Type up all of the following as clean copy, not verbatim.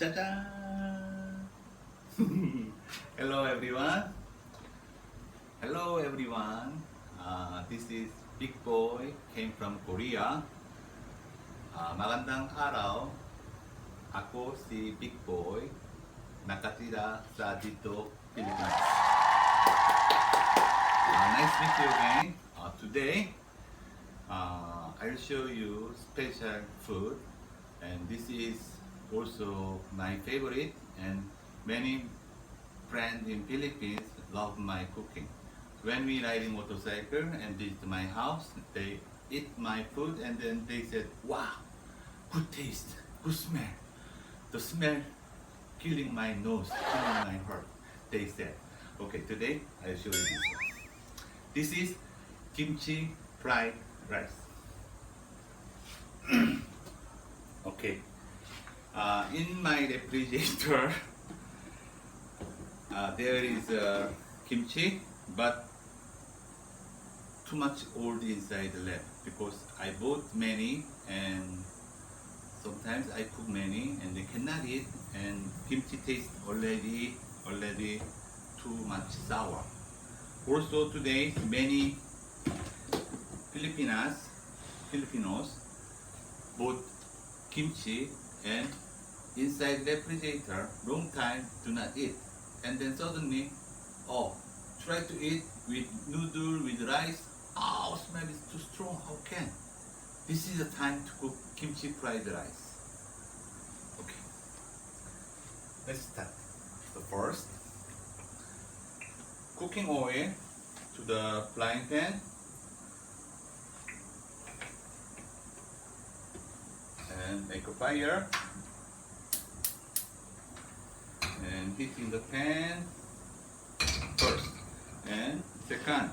짜잔! Hello everyone. Hello everyone. This is Big Boy. Came from Korea. Magandang araw. Ako si Big Boy. Nakatira sa dito, Philippines. Nice to meet you again. Today, I'll show you special food, and this is also my favorite, and many friends in Philippines love my cooking. When we riding motorcycle and visit my house, they eat my food and then they said, "Wow, good taste, good smell." The smell killing my nose, killing my heart. They said, "Okay, today I'll show you this one. This is Kimchi Fried Rice." Okay. In my refrigerator, there is kimchi, but too much old inside the left because I bought many and sometimes I cook many and they cannot eat, and kimchi tastes already too much sour. Also today many Filipinos bought kimchi and inside refrigerator long time do not eat, and then suddenly try to eat with noodle with rice. Smell is too strong, how can? This is the time to cook kimchi fried rice. Okay, let's start. The first, cooking oil to the frying pan, and make a fire and heating the pan first. And second,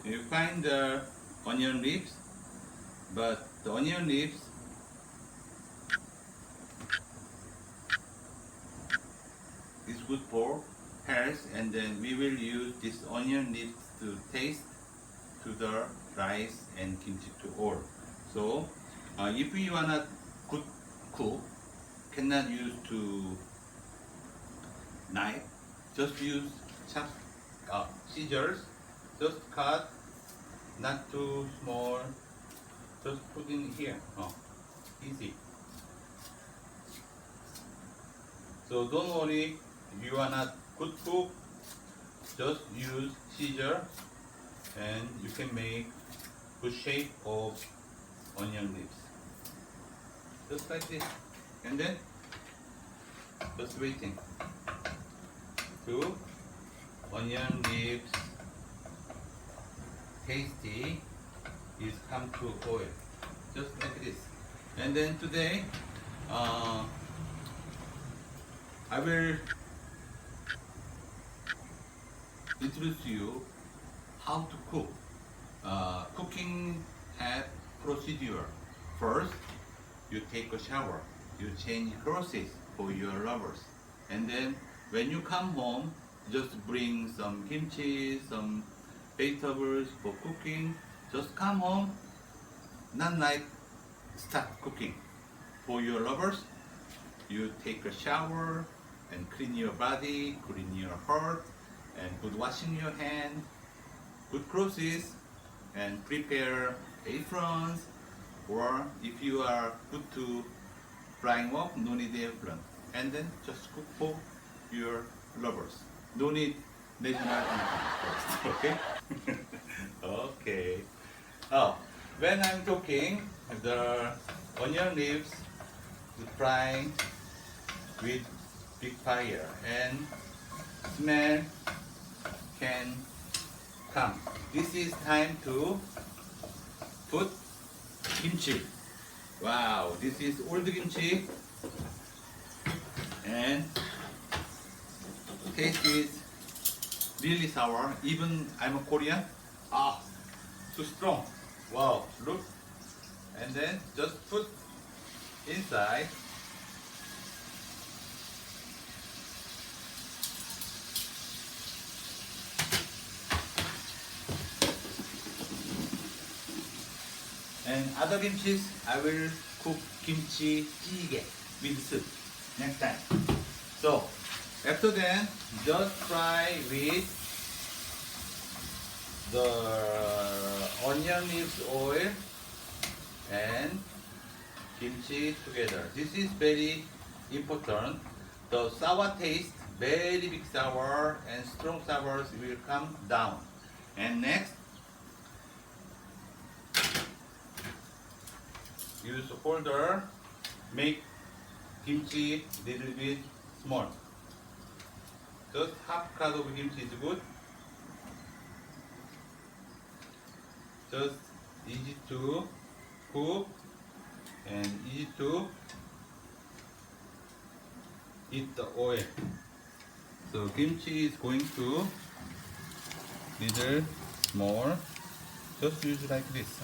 you find the onion leaves, but the onion leaves is good for health, and then we will use this onion leaves to taste to the rice and kimchi to all. So if you wanna cook, cannot use to knife, just use scissors, just cut, not too small, just put in here. Easy. So don't worry, if you are not good cook, just use scissors and you can make good shape of onion leaves. Just like this. And then just waiting to onion leaves tasty is come to oil, just like this. And then today I will introduce you how to cook. Cooking have procedure. First, you take a shower, you change clothes for your lovers, and then when you come home, just bring some kimchi, some vegetables for cooking. Just come home, not like start cooking. For your lovers, you take a shower and clean your body, clean your heart, and good washing your hand, good clothes, and prepare aprons. Or if you are good to frying work, no need apron. And then just cook for your lovers. No need national income first, okay? Okay. When I'm cooking, the onion leaves frying with big fire and smell can come. This is time to put kimchi. Wow, this is old kimchi and taste is really sour. Even I'm a Korean. Too strong. Wow, look. And then just put inside. And other kimchis, I will cook kimchi jjigae with soup. next time. So after then, just fry with the onion leaves oil and kimchi together. This is very important. The sour taste, very big sour and strong sours will come down. And next, use holder, make kimchi little bit small. Just half cut of kimchi is good. Just easy to cook and easy to eat the oil. So kimchi is going to little small. Just use like this.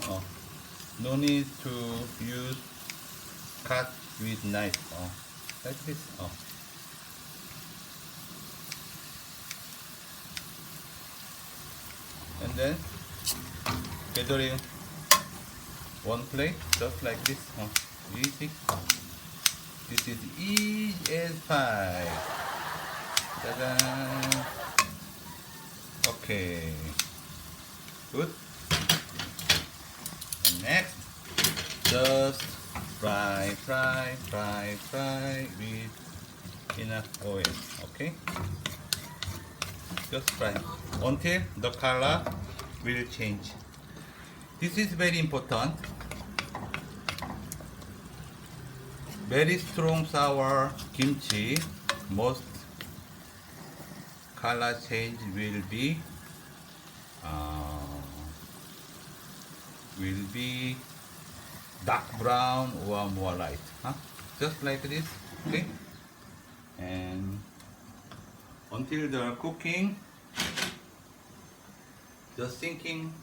No need to use cut with knife. Like this. And then gathering one plate, just like this. Easy. This is easy as pie. Ta-da! Okay. Good. And next, just fry with enough oil. Okay. Just fry until the color will change. This is very important. Very strong sour kimchi, most color change will be dark brown or more light. Just like this, okay? And until the cooking, just thinking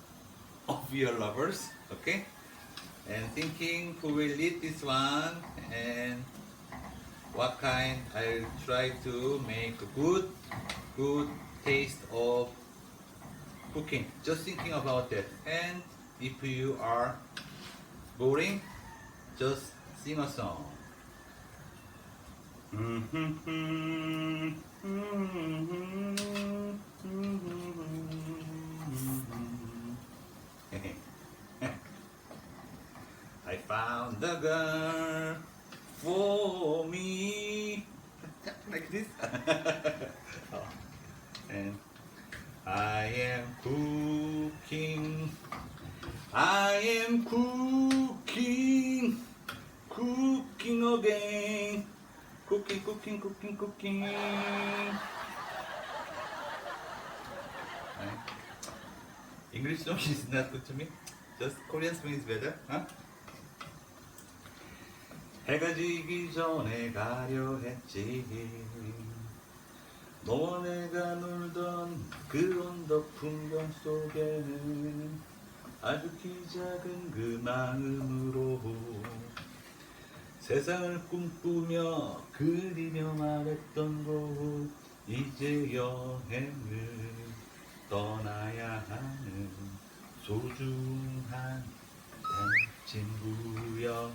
of your lovers, okay? And thinking who will eat this one and what kind. I'll try to make a good taste of cooking. Just thinking about that. And if you are boring, just sing a song. I found the girl for me. Like this. And I am cooking. I am cooking. Cooking again. Cooking. English song is not good to me. Just Korean song is better. 해가 지기 전에 가려 했지. 너와 내가 놀던 그 언덕 풍경 속에 아주 키 작은 그 마음으로 세상을 꿈꾸며 그리며 말했던 곳 이제 여행을 떠나야 하는 소중한 친구여.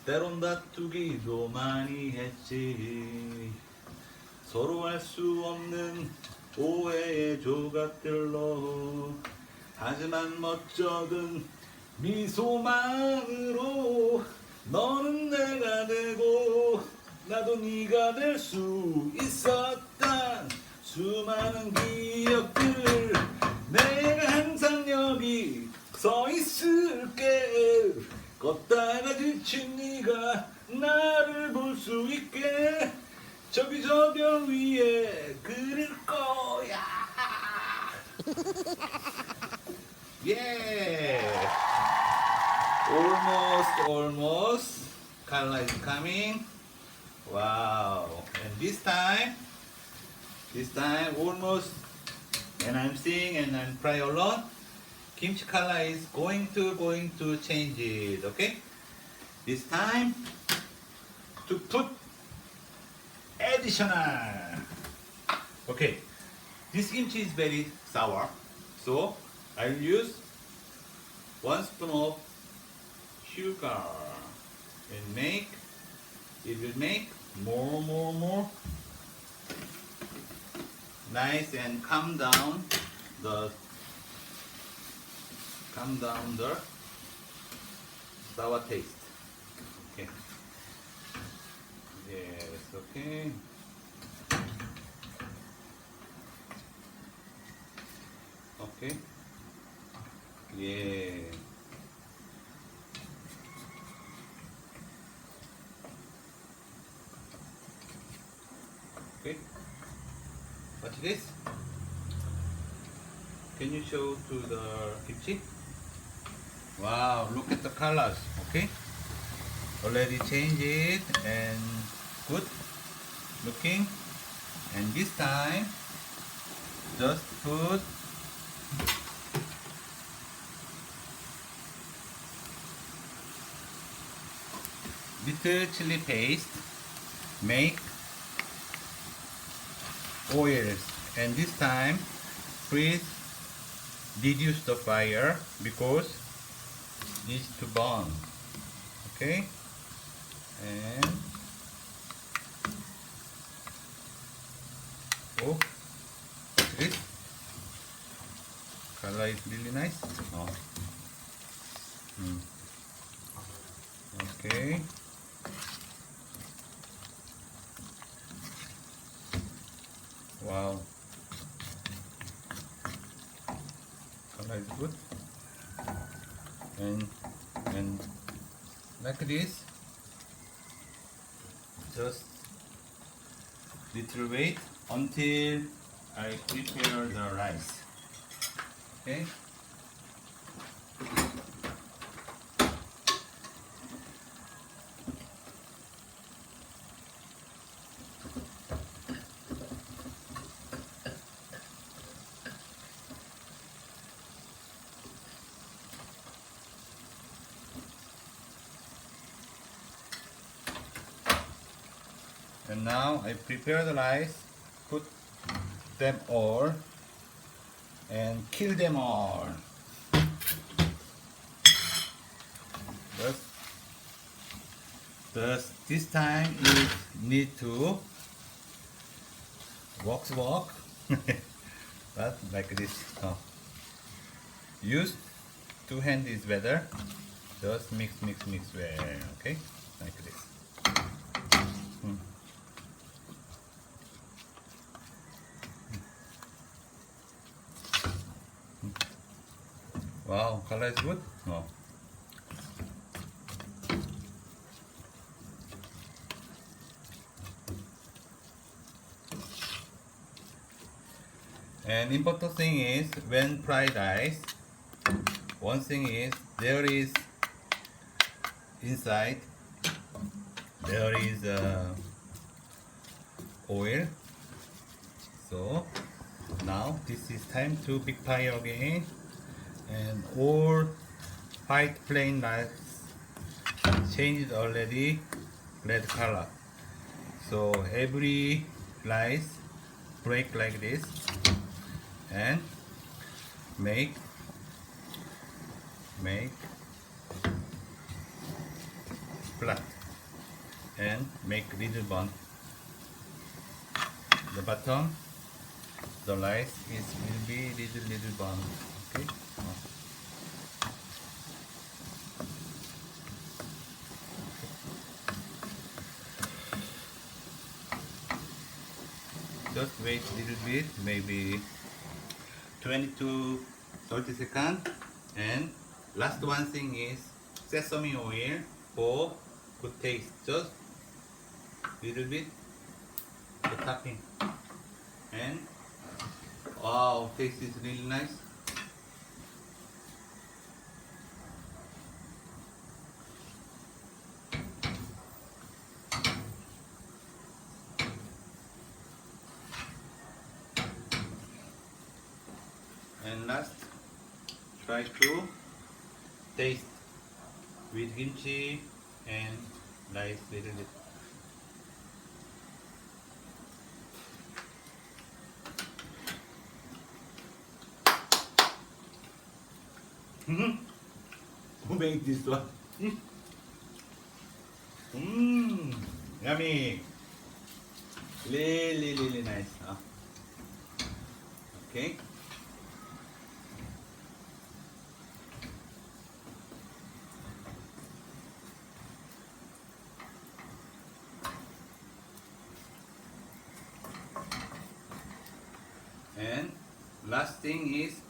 때론 다투기도 많이 했지. 서로 알 수 없는 오해의 조각들로. 하지만 멋쩍은 미소만으로 너는 내가 되고 나도 네가 될 수 있었단 수많은 기억들. 내가 항상 여기 서 있을게. 걷다가 지친 네가 나를 볼 수 있게 저기 저 벽 위에 그릴 거야. Yeah. Almost. Color is coming. Wow. And this time almost. And I'm seeing and I'm fry alone. Kimchi color is going to change it. Okay. This time to put additional. Okay. This kimchi is very sour, so I'll use 1 spoon of sugar. and make. It will make more nice and the calm down the sour taste. Okay. Yes. Okay. Okay. Yeah. Okay. What's this? Can you show to the kimchi? Wow, look at the colors. Okay. Already changed it and good looking. And this time just put little chili paste, make oils, and this time please reduce the fire because it needs to burn. Okay, and oh, this color is really nice. Oh. Okay. Wow. Color is good. And like this, just little wait until I prepare the rice. Okay. And now I prepare the rice, put them all, and kill them all. This time you need to walk, but like this. Oh. Use two hands is better. Just mix well. Okay, like this. Wow, color is good. Oh. And important thing is when fried rice, one thing is there is inside there is oil. So now this is time to big fire again, and all white plain rice changed already red color. So every rice break like this and make flat and make little bun. The bottom, the rice will be little bun. Okay. Just wait a little bit, maybe 20 to 30 seconds. And last one thing is sesame oil for good taste. Just little bit the topping. And wow, taste is really nice. And last, try to taste with kimchi and rice little bit. Who made this one? Yummy. Really nice. Okay. And last thing is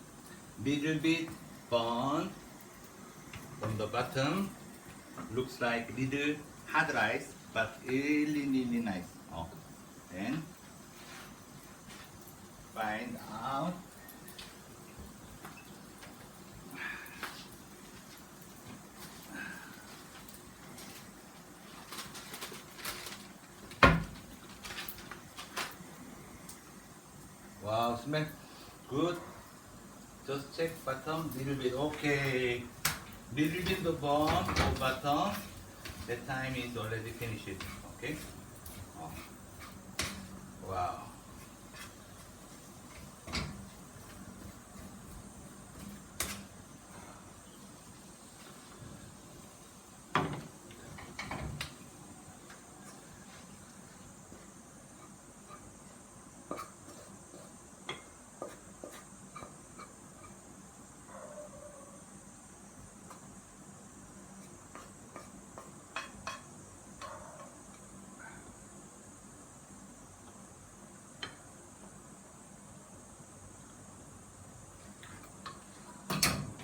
little bit bun on the bottom. Looks like little hot rice, but really nice. Oh, and find out. Wow, smell good. Just check bottom little bit. Okay, little bit the bottom or bottom. The time is already finished. Okay. Oh. Wow.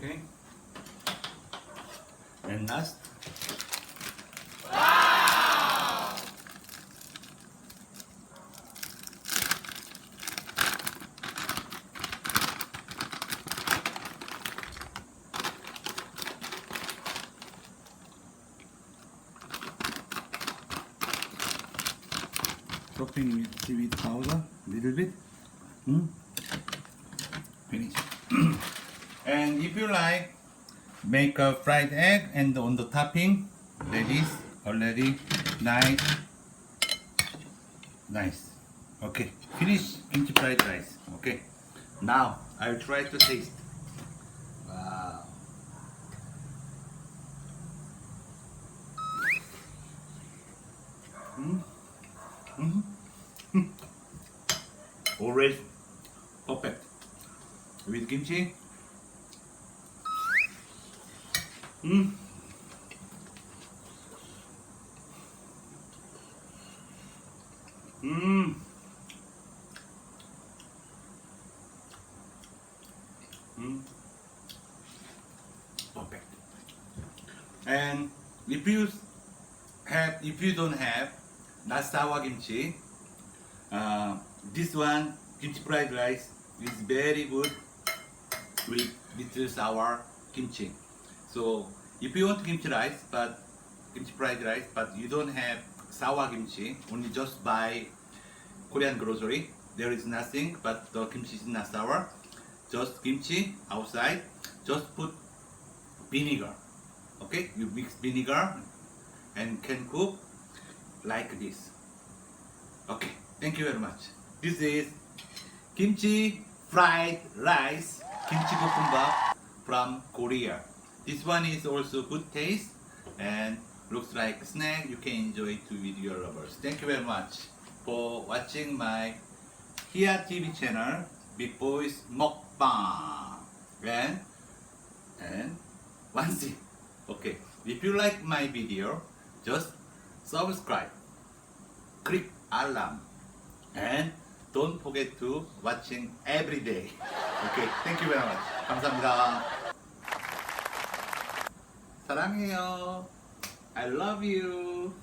Okay. And last. Topping with seaweed powder, little bit. Finish. And if you like, make a fried egg and on the topping, ladies, already nice. Okay, finish kimchi fried rice. Okay, now I'll try to taste. Wow. Always perfect with kimchi. Perfect. And if you don't have not sour kimchi, this one kimchi fried rice is very good with little sour kimchi. So if you want kimchi fried rice, but you don't have sour kimchi, only just buy Korean grocery. There is nothing, but the kimchi is not sour. Just kimchi outside. Just put vinegar. Okay, you mix vinegar and can cook like this. Okay, thank you very much. This is kimchi fried rice, 김치볶음밥 from Korea. This one is also good taste and looks like snack you can enjoy it with your lovers. Thank you very much for watching my Here TV channel, Big Boys Mukbang. And one thing, okay, if you like my video, just subscribe, click alarm, and don't forget to watching every day. Okay, thank you very much. 감사합니다. 사랑해요. I love you.